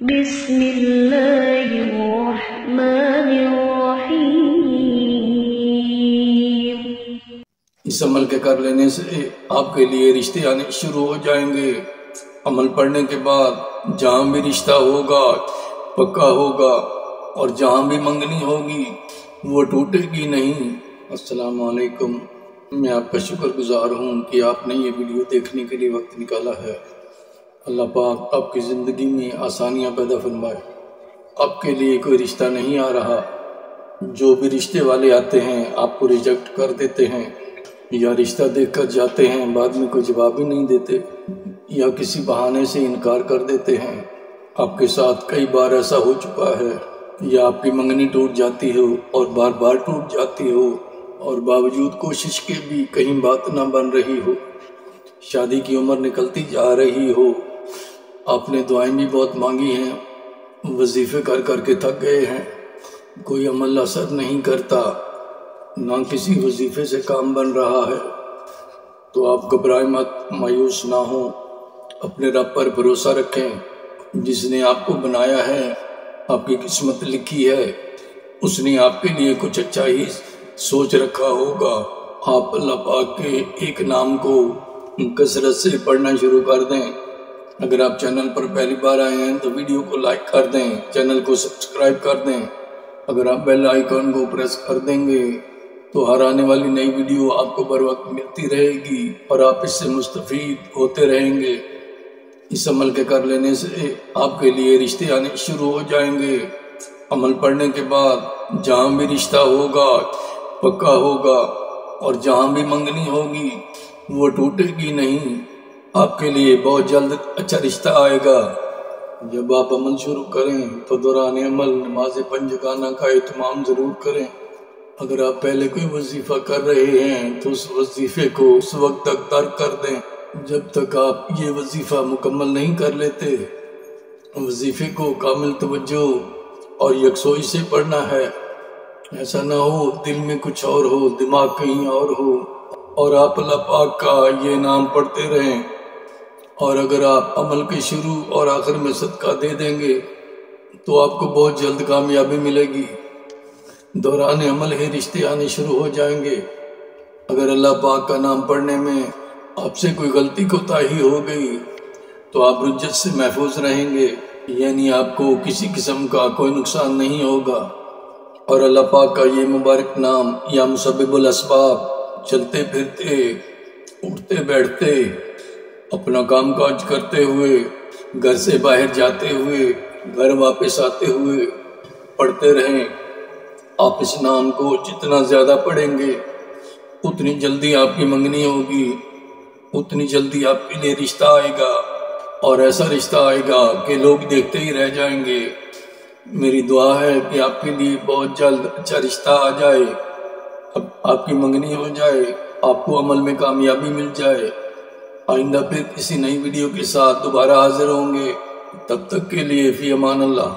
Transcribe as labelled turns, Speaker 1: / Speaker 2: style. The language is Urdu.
Speaker 1: بسم اللہ الرحمن الرحیم۔
Speaker 2: اس عمل کے کر لینے سے آپ کے لیے رشتے آنے شروع ہو جائیں گے۔ عمل پڑھنے کے بعد جہاں بھی رشتہ ہوگا پکا ہوگا، اور جہاں بھی منگنی ہوگی وہ ٹوٹے گی نہیں۔ السلام علیکم، میں آپ کا شکر گزار ہوں کہ آپ نے یہ ویڈیو دیکھنے کے لیے وقت نکالا ہے۔ اللہ پاک آپ کی زندگی میں آسانیاں پیدا فرمائے۔ آپ کے لیے کوئی رشتہ نہیں آ رہا، جو بھی رشتے والے آتے ہیں آپ کو ریجیکٹ کر دیتے ہیں، یا رشتہ دیکھ کر جاتے ہیں بعد میں کوئی جواب ہی نہیں دیتے، یا کسی بہانے سے انکار کر دیتے ہیں۔ آپ کے ساتھ کئی بار ایسا ہو چکا ہے، یا آپ کی منگنی ٹوٹ جاتی ہو اور بار بار ٹوٹ جاتی ہو، اور باوجود کوشش کے بھی کہیں بات نہ بن رہی ہو، شادی کی عمر نکلتی جا رہی ہو، آپ نے دعائیں بھی بہت مانگی ہیں، وظیفے کر کر کے تھک گئے ہیں، کوئی عمل اثر نہیں کرتا، نہ کسی وظیفے سے کام بن رہا ہے، تو آپ گھبرائیں مت، مایوس نہ ہوں، اپنے رب پر بھروسہ رکھیں۔ جس نے آپ کو بنایا ہے، آپ کی قسمت لکھی ہے، اس نے آپ کے لیے کچھ اچھا ہی سوچ رکھا ہوگا۔ آپ اللہ پاک کے ایک نام کو کثرت سے پڑھنا شروع کر دیں۔ اگر آپ چینل پر پہلی بار آئے ہیں تو ویڈیو کو لائک کر دیں، چینل کو سبسکرائب کر دیں۔ اگر آپ بیل آئیکن کو پریس کر دیں گے تو ہر آنے والی نئی ویڈیو آپ کو بر وقت ملتی رہے گی، اور آپ اس سے مستفید ہوتے رہیں گے۔ اس عمل کے کر لینے سے آپ کے لیے رشتے آنے شروع ہو جائیں گے۔ عمل پڑھنے کے بعد جہاں بھی رشتہ ہوگا پکا ہوگا، اور جہاں بھی منگنی ہوگی وہ ٹوٹے گی نہیں۔ آپ کے لیے بہت جلد اچھا رشتہ آئے گا۔ جب آپ عمل شروع کریں تو دوران عمل نماز پنجگانہ کا اہتمام ضرور کریں۔ اگر آپ پہلے کوئی وظیفہ کر رہے ہیں تو اس وظیفے کو اس وقت تک ترک کر دیں جب تک آپ یہ وظیفہ مکمل نہیں کر لیتے۔ وظیفے کو کامل توجہ اور یکسوئی سے پڑھنا ہے، ایسا نہ ہو دل میں کچھ اور ہو، دماغ کہیں اور ہو، اور آپ اللہ پاک کا یہ نام پڑھتے رہیں۔ اور اگر آپ عمل کے شروع اور آخر میں صدقہ دے دیں گے تو آپ کو بہت جلد کامیابی ملے گی۔ دوران عمل ہی رشتے آنے شروع ہو جائیں گے۔ اگر اللہ پاک کا نام پڑھنے میں آپ سے کوئی غلطی کوتاہی ہو گئی تو آپ رجت سے محفوظ رہیں گے، یعنی آپ کو کسی قسم کا کوئی نقصان نہیں ہوگا۔ اور اللہ پاک کا یہ مبارک نام یا مسبب الاسباب، چلتے پھرتے، اٹھتے بیٹھتے، اپنا کام کاج کرتے ہوئے، گھر سے باہر جاتے ہوئے، گھر واپس آتے ہوئے پڑھتے رہیں۔ آپ اس نام کو جتنا زیادہ پڑھیں گے اتنی جلدی آپ کی منگنی ہوگی، اتنی جلدی آپ کے لیے رشتہ آئے گا، اور ایسا رشتہ آئے گا کہ لوگ دیکھتے ہی رہ جائیں گے۔ میری دعا ہے کہ آپ کے لیے بہت جلد اچھا رشتہ آ جائے، اب آپ کی منگنی ہو جائے، آپ کو عمل میں کامیابی مل جائے۔ آئندہ پھر کسی نئی ویڈیو کے ساتھ دوبارہ حاضر ہوں گے، تب تک کے لیے فی امان اللہ۔